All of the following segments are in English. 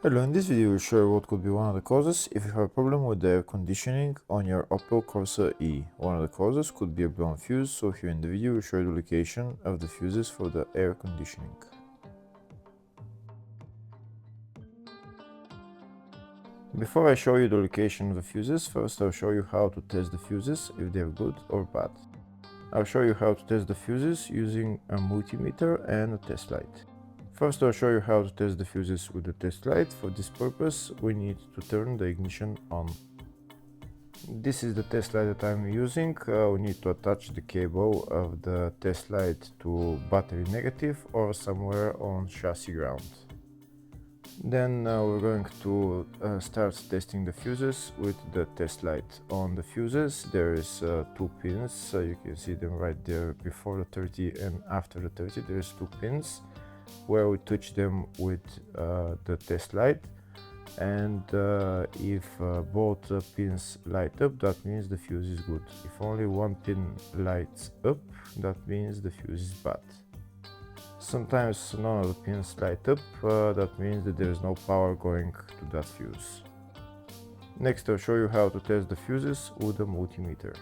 Hello, in this video we'll show you what could be one of the causes if you have a problem with the air conditioning on your Opel Corsa E. One of the causes could be a blown fuse, so here in the video we'll show you the location of the fuses for the air conditioning. Before I show you the location of the fuses, first I'll show you how to test the fuses, if they're good or bad. I'll show you how to test the fuses using a multimeter and a test light. First I'll show you how to test the fuses with the test light. For this purpose we need to turn the ignition on. This is the test light that I'm using. We need to attach the cable of the test light to battery negative or somewhere on chassis ground. Then we're going to start testing the fuses with the test light. On the fuses there is two pins, you can see them right there before the 30 and after the 30. There's two pins where we touch them with the test light, and if both pins light up, that means the fuse is good. If only one pin lights up, that means the fuse is bad. Sometimes none of the pins light up, that means that there is no power going to that fuse. Next I'll show you how to test the fuses with a multimeter.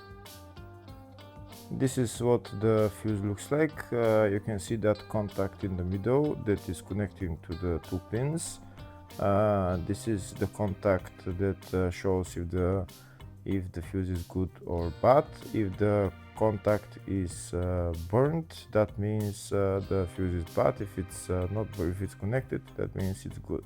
This is what the fuse looks like. You can see that contact in the middle that is connecting to the two pins. This is the contact that shows if the fuse is good or bad. If the contact is burnt, that means the fuse is bad. If it's not, if it's connected, that means it's good.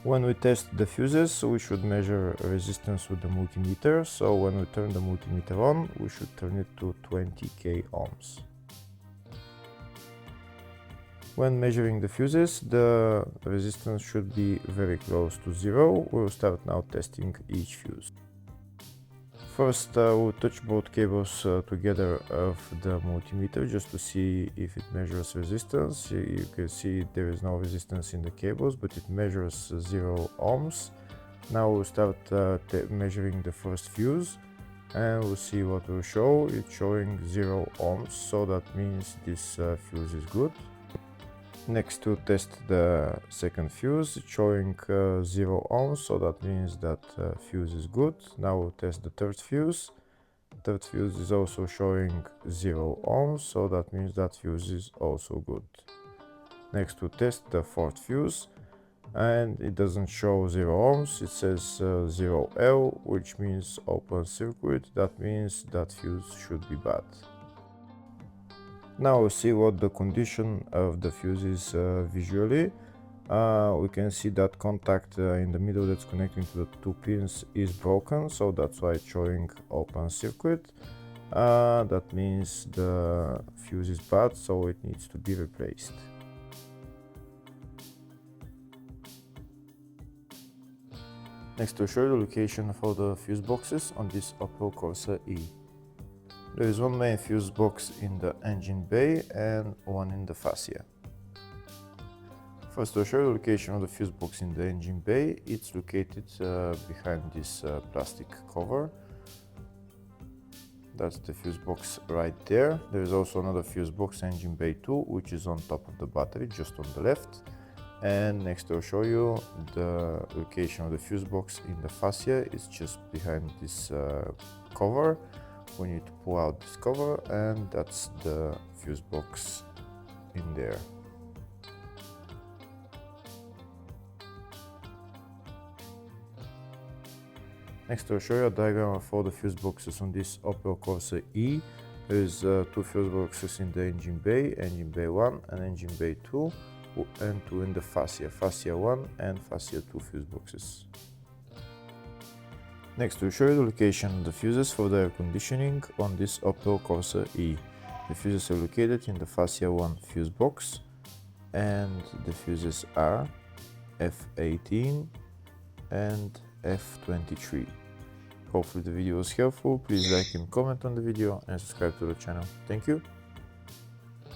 When we test the fuses, we should measure resistance with the multimeter. So when we turn the multimeter on, we should turn it to 20k ohms. When measuring the fuses, the resistance should be very close to zero. We'll start now testing each fuse. First we'll touch both cables together of the multimeter just to see if it measures resistance. You can see there is no resistance in the cables, but it measures 0 ohms. Now we'll start measuring the first fuse, and we'll see what will show. It's showing 0 ohms, so that means this fuse is good. Next to test the second fuse, it's showing 0 ohms, so that means that fuse is good. Now we'll test the third fuse. Third fuse is also showing 0 ohms, so that means that fuse is also good. Next we'll test the fourth fuse, and it doesn't show 0 ohms, it says 0L, which means open circuit. That means that fuse should be bad. Now we'll see what the condition of the fuse is visually. We can see that contact in the middle that's connecting to the two pins is broken, so that's why it's showing open circuit. That means the fuse is bad, so it needs to be replaced. Next I'll show you the location for the fuse boxes on this Opel Corsa E. There is one main fuse box in the engine bay and one in the fascia. First I'll show you the location of the fuse box in the engine bay. It's located behind this plastic cover. That's the fuse box right there. There is also another fuse box, engine bay 2, which is on top of the battery, just on the left. And next I'll show you the location of the fuse box in the fascia. It's just behind this cover. We need to pull out this cover, and that's the fuse box in there. Next I'll show you a diagram of all the fuse boxes on this Opel Corsa E. There's two fuse boxes in the engine bay 1 and engine bay 2, and two in the fascia 1 and fascia 2 fuse boxes. Next we'll show you the location of the fuses for the air conditioning on this Opel Corsa E. The fuses are located in the fascia 1 fuse box, and the fuses are F18 and F23. Hopefully the video was helpful. Please like and comment on the video and subscribe to the channel. Thank you.